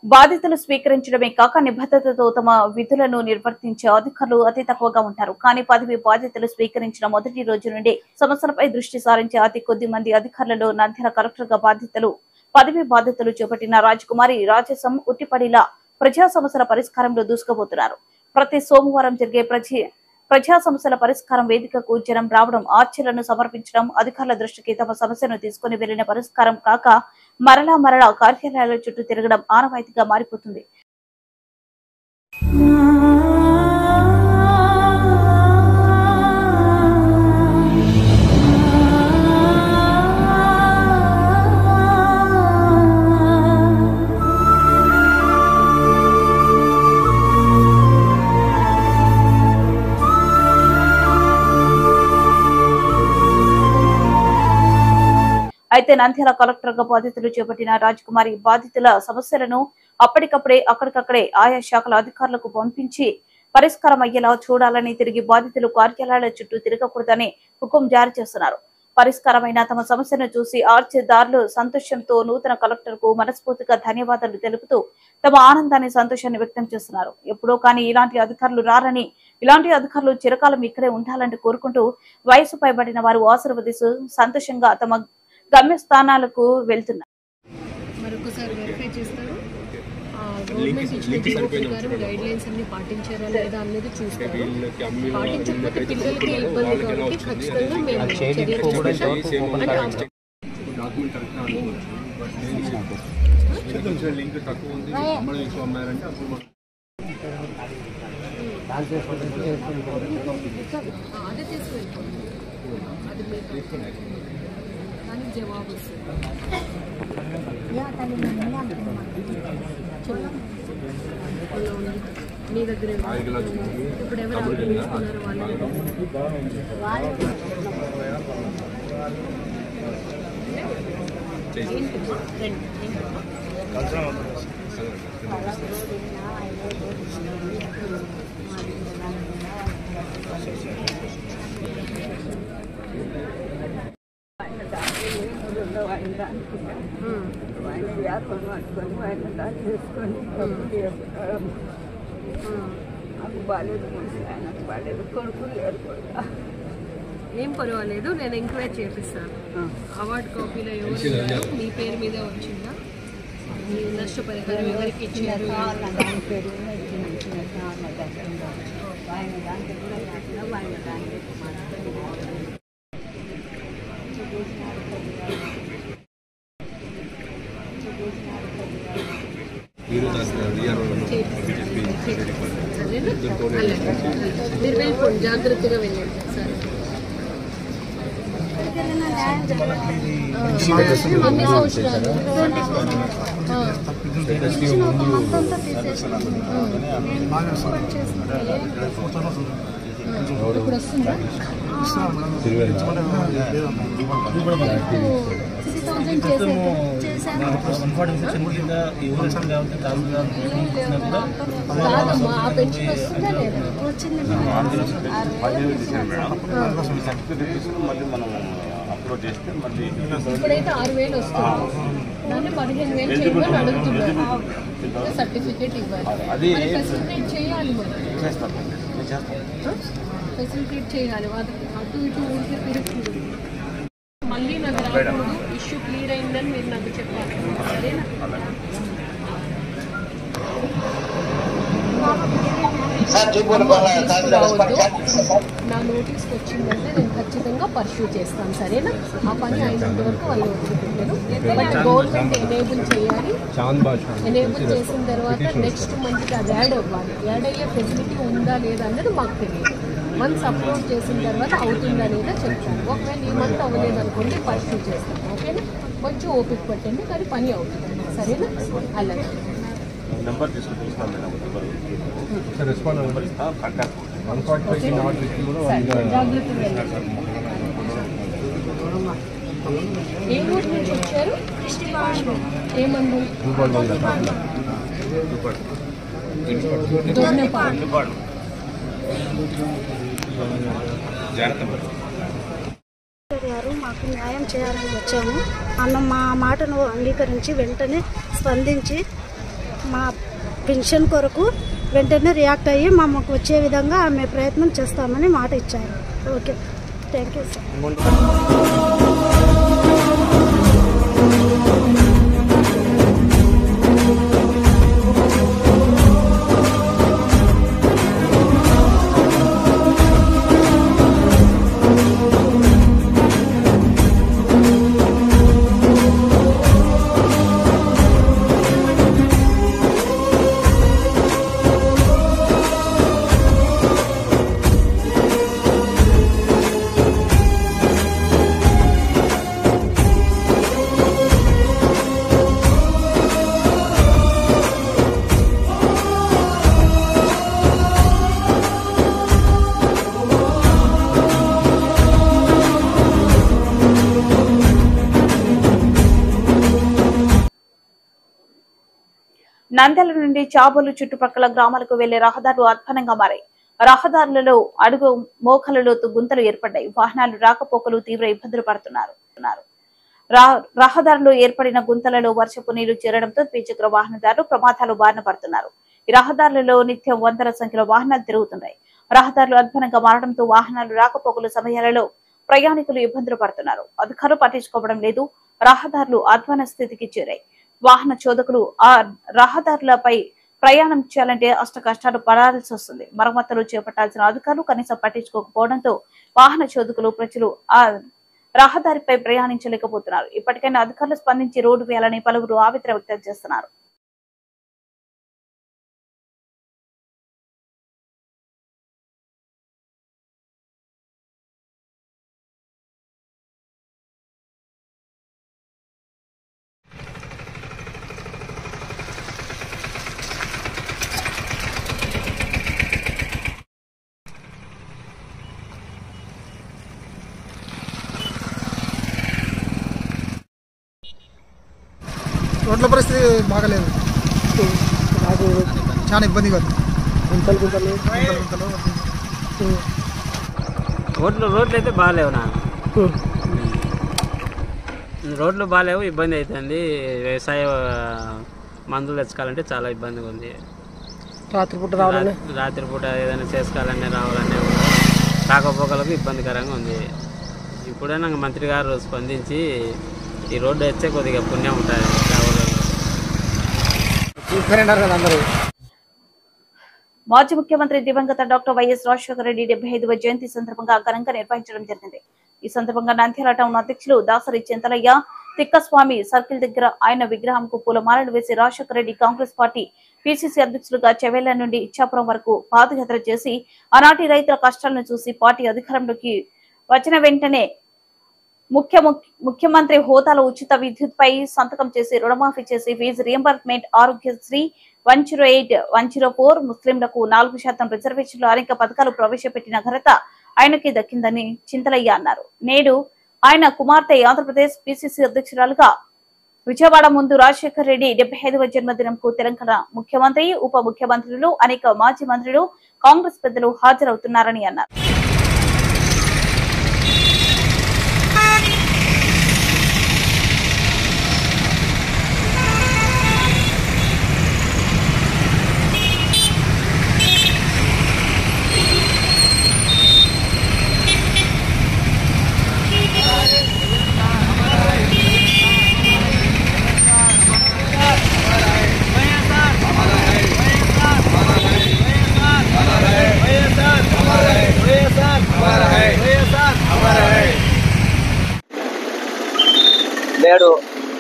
బాధ్యతలు స్వీకరించడమే కాక నిబద్ధతతో తమ విధులను నిర్వర్తించే అధికారులు అతి తక్కువగా ఉంటారు. కానీ పదవి బాధ్యతలు స్వీకరించిన మొదటి రోజు నుండి సమస్యలపై దృష్టి సారించే అతి కొద్ది మంది అధికారులలో నంద్యాల కలెక్టర్ గా పదవి బాధ్యతలు చేపట్టిన రాజకుమారి రాజసం ఉట్టిపడిలా ప్రజా సమస్యల పరిష్కారంలో దూసుకుపోతున్నారు. ప్రతి సోమవారం జరిగే ప్రజా సమస్యల పరిష్కారం వేదికకు జనం రావడం, ఆర్చీలను సమర్పించడం, అధికారుల దృష్టికి తమ సమస్యను తీసుకుని వెళ్లిన పరిష్కారం కాక మరలా కార్యాలయాల చుట్టూ తిరగడం ఆనవాయితీగా మారిపోతుంది. అయితే నంద్యాల కలెక్టర్ గా బాధ్యతలు చేపట్టిన రాజకుమారి బాధితుల సమస్యలను అక్కడికక్కడే ఆయా శాఖల అధికారులకు పంపించి పరిష్కారం అయ్యేలా చూడాలని, తిరిగి బాధితులు కార్యాలయాల చుట్టూ తిరగకూడదని హుకుం జారీ చేస్తున్నారు. పరిష్కారమైన తమ సమస్యను చూసి ఆర్చీదారులు సంతోషంతో నూతన కలెక్టర్ కు మనస్ఫూర్తిగా ధన్యవాదాలు తెలుపుతూ తమ ఆనందాన్ని, సంతోషాన్ని వ్యక్తం చేస్తున్నారు. ఎప్పుడో కానీ ఇలాంటి అధికారులు రారని, ఇలాంటి అధికారులు చిరకాలం ఇక్కడే ఉండాలని కోరుకుంటూ వయసు పైబడిన వారు ఆశీర్వదిస్తూ సంతోషంగా తమ గమ్యస్థానాలకు వెళ్తున్నారు. మరొకసారి వెరిఫై చేస్తారు. గవర్నమెంట్ ఇచ్చిన జీవో ప్రకారం గైడ్ లైన్స్ అన్ని పాటించారా లేదా అనేది చూస్తారు. పాటించకపోతే పిల్లలకి ఇబ్బంది కాబట్టి ఖచ్చితంగా మేము చర్యలు అదే తీసుకెళ్ళిపోండి. అది కానీ జవాబు మీ దగ్గర ఇప్పుడు ఎవరు ఆక్రమించుకున్నారు ఏం పర్వాలేదు, నేను ఎంక్వైరీ చేపిస్తాను. అవార్డు కాపీలో ఎవరు మీ పేరు మీద వచ్చిందా, మీ నష్టపరిహారం ఎవరికి ఇచ్చారు, మీరు వెళ్ళిపోండి, జాగ్రత్తగా వెళ్ళండి. సరే అన్ని సంవత్సరాలు ఇప్పుడు వస్తుందా? 60,000 కాదమ్మా, ఆ పెన్షన్ వస్తుందా లేదా? ఇప్పుడైతే 6,000 వస్తుంది, దాన్ని 15,000 చేయమని అడుగుతున్నారు. సర్టిఫికేట్ ఇవ్వాలి, ఫెసిలిటేట్ చేయాలి, ఫెసిలిటేట్ చేయాలి. అటు ఇటు ఊరికి తిరుగుతుంది. మళ్ళీ నాకు రాకూడదు, ఇష్యూ క్లియర్ అయిందని మీరు నాకు చెప్పాలి, సరేనా? నా నోటీస్కి వచ్చిందంటే నేను ఖచ్చితంగా పర్స్యూ చేస్తాను, సరేనా? ఆ పని అయినంత వరకు వాళ్ళు వదిలిపెట్టారు. బట్ గవర్నమెంట్ ఎనేబుల్ చేయాలి. ఎనేబుల్ చేసిన తర్వాత నెక్స్ట్ మంత్కి అది యాడ్ అవ్వాలి. యాడ్ అయ్యే ఫెసిలిటీ ఉందా లేదా అన్నది మాకు తెలియదు. మంత్స్ అప్లోడ్ చేసిన తర్వాత అవుతుందా లేదా చెప్తాను. ఒకవేళ ఈ మంత్ అవ్వలేదు అనుకోండి, పర్స్యూ చేస్తాను, ఓకేనా? కొంచెం ఓపిక పట్టండి, కానీ పని అవుతుంది, సరేనా? అలాగే ఏ ఊరు నుంచి వచ్చారు? ఏమండి? గారు మాకు న్యాయం చేయాలని వచ్చాము అన్న మా మాటను అంగీకరించి వెంటనే స్పందించి మా పెన్షన్ కొరకు వెంటనే రియాక్ట్ అయ్యి మాకు వచ్చే విధంగా ఆమె ప్రయత్నం చేస్తామని మాట ఇచ్చారు. Okay, thank you sir. Nandyal నుండి చాబోలు చుట్టుపక్కల గ్రామాలకు వెళ్లే రహదారులు అధ్వానంగా మారాయి. రహదారులలో అడుగు మోకాలులోతు గుంతలు ఏర్పడ్డాయి. వాహనాలు రాకపోకలు తీవ్ర ఇబ్బందులు పడుతున్నారు. రహదారులో ఏర్పడిన గుంతలలో వర్షపు నీరు చేరడంతో ద్విచక్ర వాహనదారులు ప్రమాదాలు బారిన పడుతున్నారు. ఈ రహదారులలో నిత్యం వందల సంఖ్యలో వాహనాలు తిరుగుతున్నాయి. రహదారులు అధ్వానంగా మారడంతో వాహనాలు రాకపోకల సమయాలలో ప్రయాణికులు ఇబ్బందులు పడుతున్నారు. అధికారులు పట్టించుకోవడం లేదు. రహదారులు అధ్వాన స్థితికి చేరాయి. వాహన చోదకులు ఆ రహదారులపై ప్రయాణం చేయాలంటే అష్ట కష్టాలు పడాల్సి వస్తుంది. మరమ్మతులు చేపట్టాల్సిన అధికారులు కనీసం పట్టించుకోకపోవడంతో వాహన చోదకులు ప్రజలు ఆ రహదారిపై ప్రయాణించలేకపోతున్నారు. ఇప్పటికైనా అధికారులు స్పందించి రోడ్డు వేయాలని పలువురు ఆవేదన వ్యక్తం చేస్తున్నారు. రోడ్ల పరిస్థితి బాగలేదు, చాలా ఇబ్బందిగా ఉంది. రోడ్లు అయితే బాగాలేవు నా రోడ్లు బాగాలేవు, ఇబ్బంది అవుతుంది. వ్యవసాయ మందులు తెచ్చుకోవాలంటే చాలా ఇబ్బందిగా ఉంది. రాత్రిపూట ఏదైనా చేసుకోవాలన్నా రావాలన్నా రాకపోకలకు ఇబ్బందికరంగా ఉంది. ఇప్పుడైనా మంత్రి గారు స్పందించి ఈ రోడ్డు వచ్చే కొద్దిగా పుణ్యం ఉంటుంది. మాజీ ముఖ్యమంత్రి దివంగత డాక్టర్ వైఎస్ రాజశేఖర రెడ్డి 75వ జయంతి సందర్భంగా ఘనంగా నిర్వహించడం జరిగింది. ఈ సందర్భంగా నంద్యాల టౌన్ అధ్యక్షులు దాసరి చింతలయ్య తిక్కస్వామి సర్కిల్ దగ్గర ఆయన విగ్రహంకు పూలమాలలు వేసి రాజశేఖర రెడ్డి కాంగ్రెస్ పార్టీ పిసిసి అధ్యక్షులుగా చెవెళ్ల నుండి ఇచ్చాపురం వరకు పాదయాత్ర చేసి ఆనాటి రైతుల కష్టాలను చూసి పార్టీ అధికారంలోకి వచ్చిన వెంటనే ముఖ్యమంత్రి హోదాలో ఉచిత విద్యుత్ పై సంతకం చేసి రుణమాఫీ చేసి ఫీజు రియంబర్స్మెంట్, ఆరోగ్యశ్రీ 108, 104, ముస్లింలకు 4% రిజర్వేషన్లు అనేక పథకాలు ప్రవేశపెట్టిన ఘనత ఆయనకి దక్కిందని చింతలయ్య అన్నారు. నేడు ఆయన కుమార్తె ఆంధ్రప్రదేశ్ పిసిసి అధ్యక్షురాలుగా విజయవాడ ముందు రాజశేఖర రెడ్డి 75వ జన్మదినంకు తెలంగాణ ముఖ్యమంత్రి, ఉప ముఖ్యమంత్రులు, అనేక మాజీ మంత్రులు, కాంగ్రెస్ పెద్దలు హాజరవుతున్నారని అన్నారు. నేడు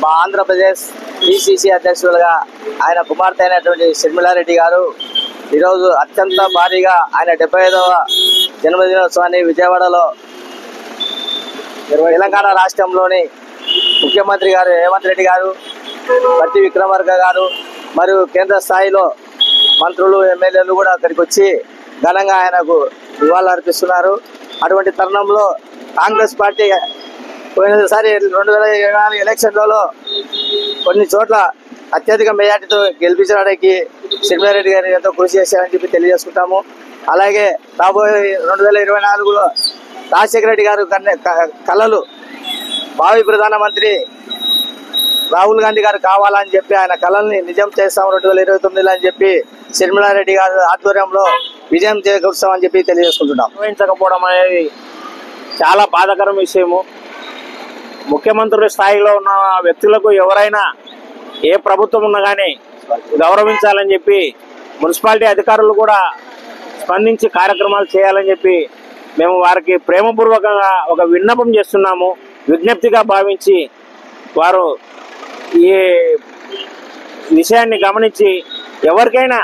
మా ఆంధ్రప్రదేశ్ పిసిసి అధ్యక్షులుగా ఆయన కుమార్తె అయినటువంటి షర్మిలారెడ్డి గారు ఈరోజు అత్యంత భారీగా ఆయన 75వ జన్మదినోత్సవాన్ని విజయవాడలో తెలంగాణ రాష్ట్రంలోని ముఖ్యమంత్రి గారు రేవంత్ రెడ్డి గారు, పట్టి విక్రమార్క గారు మరియు కేంద్ర స్థాయిలో మంత్రులు, ఎమ్మెల్యేలు కూడా అక్కడికి వచ్చి ఘనంగా ఆయనకు నివాళులు అర్పిస్తున్నారు. అటువంటి తరుణంలో కాంగ్రెస్ పార్టీ పోయినసారి 2024 ఎలక్షన్లలో కొన్ని చోట్ల అత్యధిక మెజార్టీతో గెలిపించడానికి షర్మిలారెడ్డి గారు ఎంతో కృషి చేశారని చెప్పి తెలియజేసుకుంటాము. అలాగే రాబోయే 2024లో రాజశేఖర రెడ్డి గారు కళలు భావి ప్రధానమంత్రి రాహుల్ గాంధీ గారు కావాలని చెప్పి ఆయన కళల్ని నిజం చేస్తాం 2029 అని చెప్పి షర్మిలారెడ్డి గారి ఆధ్వర్యంలో విజయం చేకూరుస్తామని చెప్పి తెలియజేసుకుంటున్నాం. నిర్వహించకపోవడం అనేది చాలా బాధాకరం విషయము. ముఖ్యమంత్రుల స్థాయిలో ఉన్న వ్యక్తులకు ఎవరైనా ఏ ప్రభుత్వం ఉన్నా కానీ గౌరవించాలని చెప్పి మున్సిపాలిటీ అధికారులు కూడా స్పందించి కార్యక్రమాలు చేయాలని చెప్పి మేము వారికి ప్రేమపూర్వకంగా ఒక విన్నపం చేస్తున్నాము. విజ్ఞప్తిగా భావించి వారు ఈ విషయాన్ని గమనించి ఎవరికైనా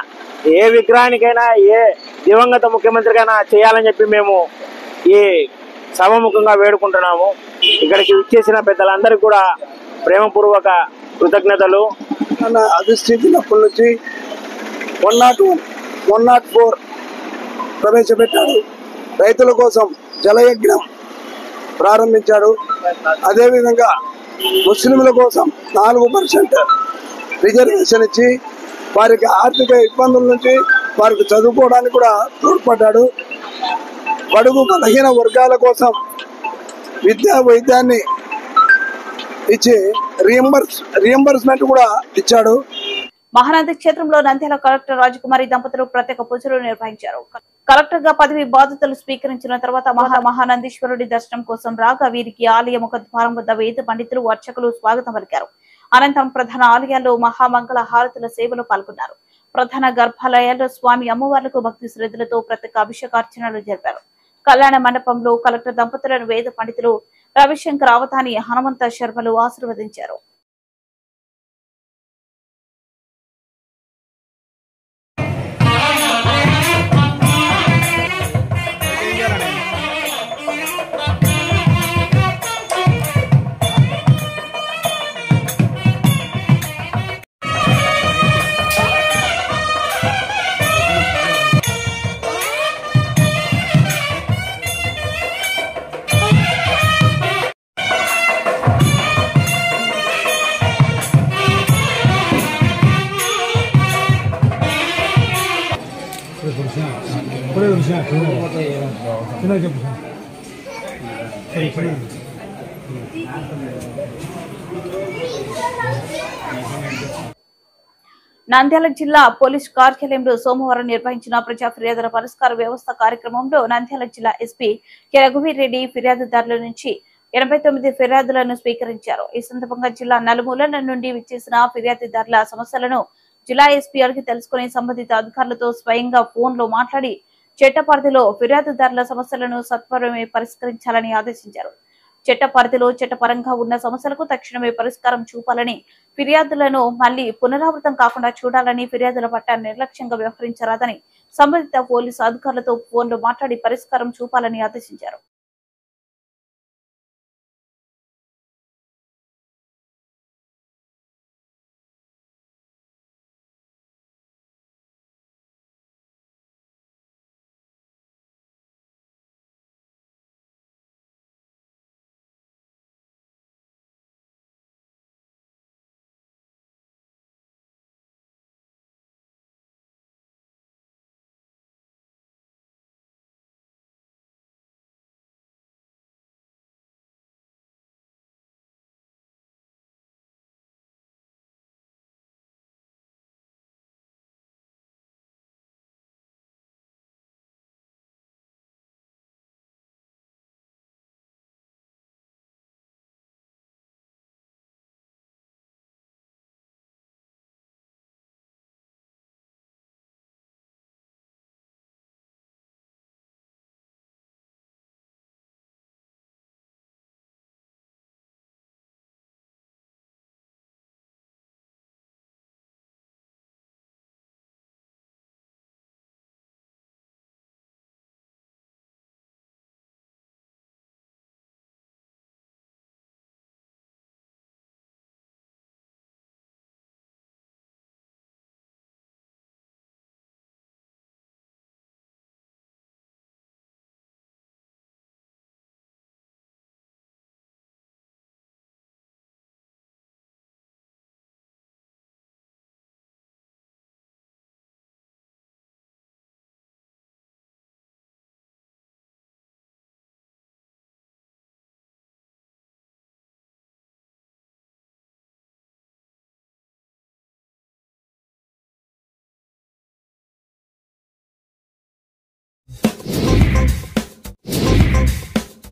ఏ విగ్రహానికైనా ఏ దివంగత ముఖ్యమంత్రికైనా చేయాలని చెప్పి మేము ఈ సభముఖంగా వేడుకుంటున్నాము. ఇక్కడికి విచ్చేసిన పెద్దలందరికీ కూడా ప్రేమపూర్వక కృతజ్ఞతలు. అధిష్ఠించినప్పటి నుంచి 101, 104 ప్రవేశపెట్టాడు. రైతుల కోసం జలయజ్ఞం ప్రారంభించాడు. అదేవిధంగా ముస్లింల కోసం 4% రిజర్వేషన్ ఇచ్చి వారికి ఆర్థిక ఇబ్బందుల నుంచి వారికి చదువుకోవడానికి కూడా తోడ్పడ్డాడు. బడుగు బలహీన వర్గాల కోసం వైద్యాన్ని ఇచ్చి రియంబర్స్మెంట్ కూడా ఇచ్చాడు. మహానంది క్షేత్రంలో నంద్యాల కలెక్టర్ రాజకుమారి దంపతులు ప్రత్యేక పూజలు నిర్వహించారు. కలెక్టర్ గా పదవి బాధ్యతలు స్వీకరించిన తర్వాత మహానందీశ్వరుడి దర్శనం కోసం రాగా వీరికి ఆలయ ముఖద్వారం వద్ద వేద పండితులు అర్చకులు స్వాగతం పలికారు. అనంతరం ప్రధాన ఆలయాల్లో మహామంగళ హారతుల సేవలో పాల్గొన్నారు. ప్రధాన గర్భాలయాల్లో స్వామి అమ్మవార్లకు భక్తి శ్రద్ధలతో ప్రత్యేక అభిషేకార్చనలు జరిపారు. కళ్యాణ మండపంలో కలెక్టర్ దంపతులను వేద పండితులు రవిశంకర్ అవతాని హనుమంత శర్మలు ఆశీర్వదించారు. నంద్యాల జిల్లా పోలీస్ కార్యాలయంలో సోమవారం నిర్వహించిన ప్రజా ఫిర్యాదుల పరిష్కార వ్యవస్థ కార్యక్రమంలో నంద్యాల జిల్లా ఎస్పీ కె రఘువీర్ రెడ్డి ఫిర్యాదుదారుల నుంచి 89 ఫిర్యాదులను స్వీకరించారు. ఈ సందర్భంగా జిల్లా నలుమూలల నుండి విచ్చేసిన ఫిర్యాదుదారుల సమస్యలను జిల్లా ఎస్పీ అడిగి తెలుసుకుని సంబంధిత అధికారులతో స్వయంగా ఫోన్ లో మాట్లాడి చట్ట పరిధిలో ఫిర్యాదుదారుల సమస్యలను సత్వరమే పరిష్కరించాలని ఆదేశించారు. చట్ట పరిధిలో చట్టపరంగా ఉన్న సమస్యలకు తక్షణమే పరిష్కారం చూపాలని, ఫిర్యాదులను మళ్లీ పునరావృతం కాకుండా చూడాలని, ఫిర్యాదుల పట్ల నిర్లక్ష్యంగా వ్యవహరించరాదని సంబంధిత పోలీసు అధికారులతో ఫోన్లో మాట్లాడి పరిష్కారం చూపాలని ఆదేశించారు.